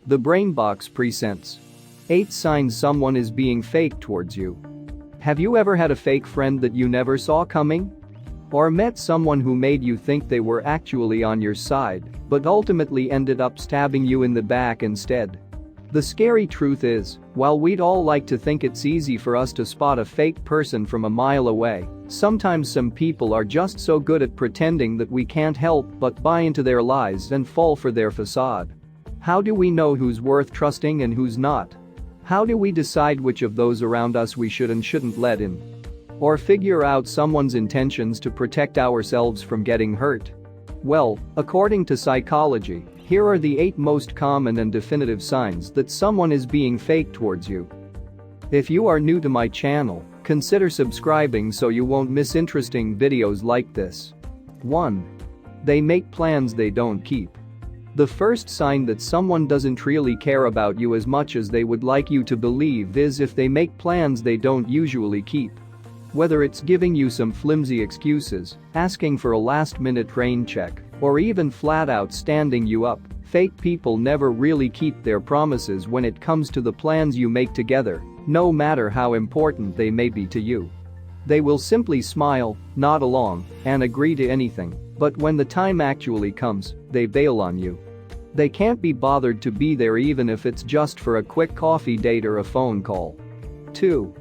The BRAINBOX presents 8 signs someone is being fake towards you. Have you ever had a fake friend that you never saw coming? Or met someone who made you think they were actually on your side, but ultimately ended up stabbing you in the back instead? The scary truth is, while we'd all like to think it's easy for us to spot a fake person from a mile away, sometimes some people are just so good at pretending that we can't help but buy into their lies and fall for their facade. How do we know who's worth trusting and who's not? How do we decide which of those around us we should and shouldn't let in? Or figure out someone's intentions to protect ourselves from getting hurt? Well, according to psychology, here are the 8 most common and definitive signs that someone is being fake towards you. If you are new to my channel, consider subscribing so you won't miss interesting videos like this. 1. They make plans they don't keep. The first sign that someone doesn't really care about you as much as they would like you to believe is if they make plans they don't usually keep. Whether it's giving you some flimsy excuses, asking for a last-minute rain check, or even flat-out standing you up, fake people never really keep their promises when it comes to the plans you make together, no matter how important they may be to you. They will simply smile, nod along, and agree to anything, but when the time actually comes, they bail on you. They can't be bothered to be there even if it's just for a quick coffee date or a phone call. 2.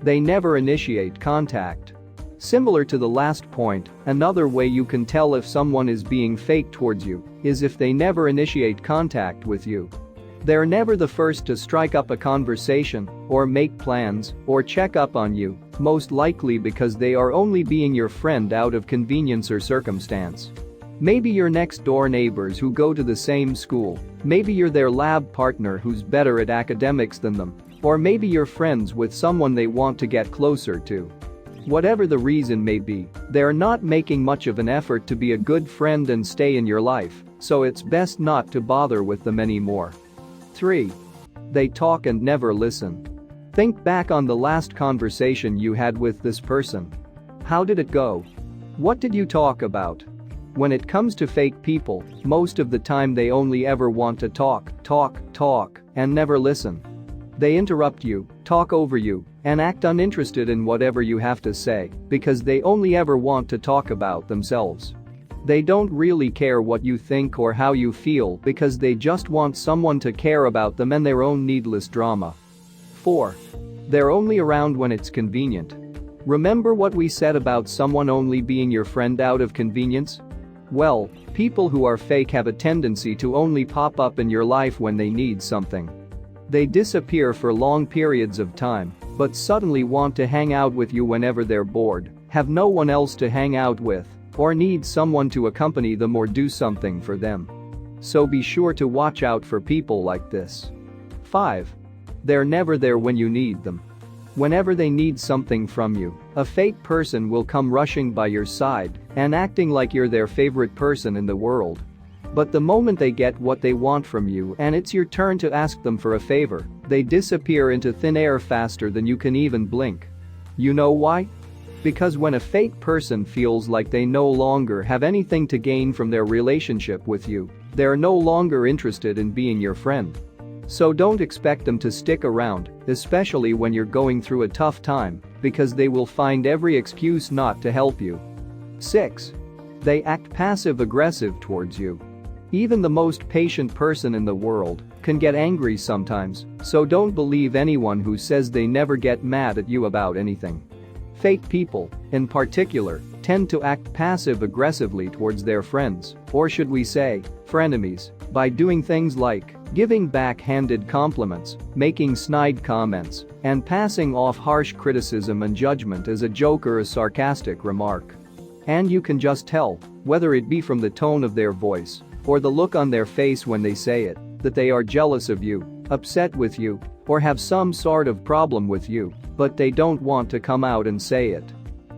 They never initiate contact. Similar to the last point, another way you can tell if someone is being fake towards you is if they never initiate contact with you. They're never the first to strike up a conversation, or make plans, or check up on you, most likely because they are only being your friend out of convenience or circumstance. Maybe you're next-door neighbors who go to the same school, maybe you're their lab partner who's better at academics than them, or maybe you're friends with someone they want to get closer to. Whatever the reason may be, they're not making much of an effort to be a good friend and stay in your life, so it's best not to bother with them anymore. 3. They talk and never listen. Think back on the last conversation you had with this person. How did it go? What did you talk about? When it comes to fake people, most of the time they only ever want to talk, and never listen. They interrupt you, talk over you, and act uninterested in whatever you have to say because they only ever want to talk about themselves. They don't really care what you think or how you feel because they just want someone to care about them and their own needless drama. 4. They're only around when it's convenient. Remember what we said about someone only being your friend out of convenience? Well, people who are fake have a tendency to only pop up in your life when they need something. They disappear for long periods of time, but suddenly want to hang out with you whenever they're bored, have no one else to hang out with, or need someone to accompany them or do something for them. So be sure to watch out for people like this. 5. They're never there when you need them. Whenever they need something from you, a fake person will come rushing by your side and acting like you're their favorite person in the world. But the moment they get what they want from you and it's your turn to ask them for a favor, they disappear into thin air faster than you can even blink. You know why? Because when a fake person feels like they no longer have anything to gain from their relationship with you, they're no longer interested in being your friend. So don't expect them to stick around, especially when you're going through a tough time, because they will find every excuse not to help you. 6. They act passive-aggressive towards you. Even the most patient person in the world can get angry sometimes, so don't believe anyone who says they never get mad at you about anything. Fake people, in particular, tend to act passive-aggressively towards their friends, or should we say, frenemies, by doing things like giving backhanded compliments, making snide comments, and passing off harsh criticism and judgment as a joke or a sarcastic remark. And you can just tell, whether it be from the tone of their voice or the look on their face when they say it, that they are jealous of you, upset with you, or have some sort of problem with you, but they don't want to come out and say it.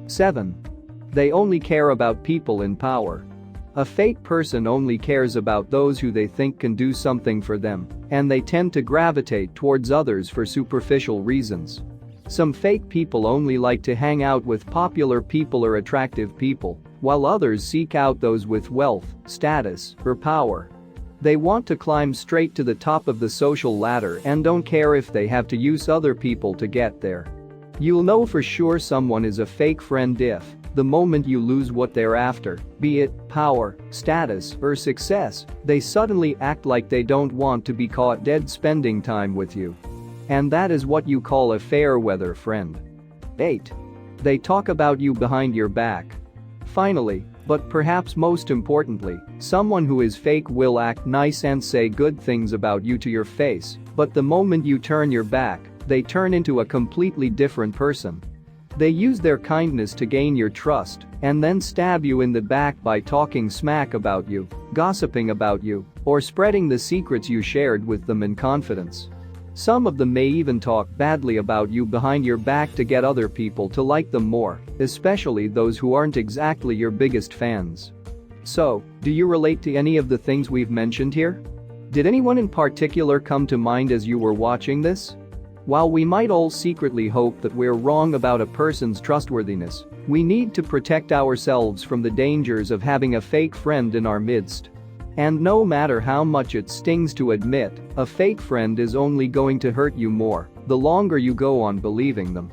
7. They only care about people in power. A fake person only cares about those who they think can do something for them, and they tend to gravitate towards others for superficial reasons. Some fake people only like to hang out with popular people or attractive people, while others seek out those with wealth, status, or power. They want to climb straight to the top of the social ladder and don't care if they have to use other people to get there. You'll know for sure someone is a fake friend if, the moment you lose what they're after, be it power, status, or success, they suddenly act like they don't want to be caught dead spending time with you. And that is what you call a fair weather friend. 8. They talk about you behind your back. Finally, but perhaps most importantly, someone who is fake will act nice and say good things about you to your face, but the moment you turn your back, they turn into a completely different person. They use their kindness to gain your trust and then stab you in the back by talking smack about you, gossiping about you, or spreading the secrets you shared with them in confidence. Some of them may even talk badly about you behind your back to get other people to like them more, especially those who aren't exactly your biggest fans. So, do you relate to any of the things we've mentioned here? Did anyone in particular come to mind as you were watching this? While we might all secretly hope that we're wrong about a person's trustworthiness, we need to protect ourselves from the dangers of having a fake friend in our midst. And no matter how much it stings to admit, a fake friend is only going to hurt you more the longer you go on believing them.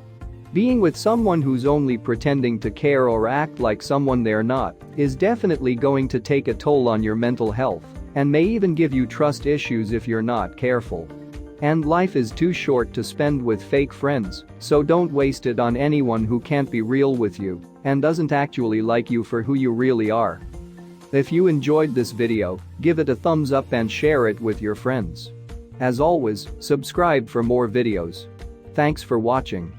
Being with someone who's only pretending to care or act like someone they're not is definitely going to take a toll on your mental health and may even give you trust issues if you're not careful. And life is too short to spend with fake friends, so don't waste it on anyone who can't be real with you and doesn't actually like you for who you really are. If you enjoyed this video, give it a thumbs up and share it with your friends. As always, subscribe for more videos. Thanks for watching.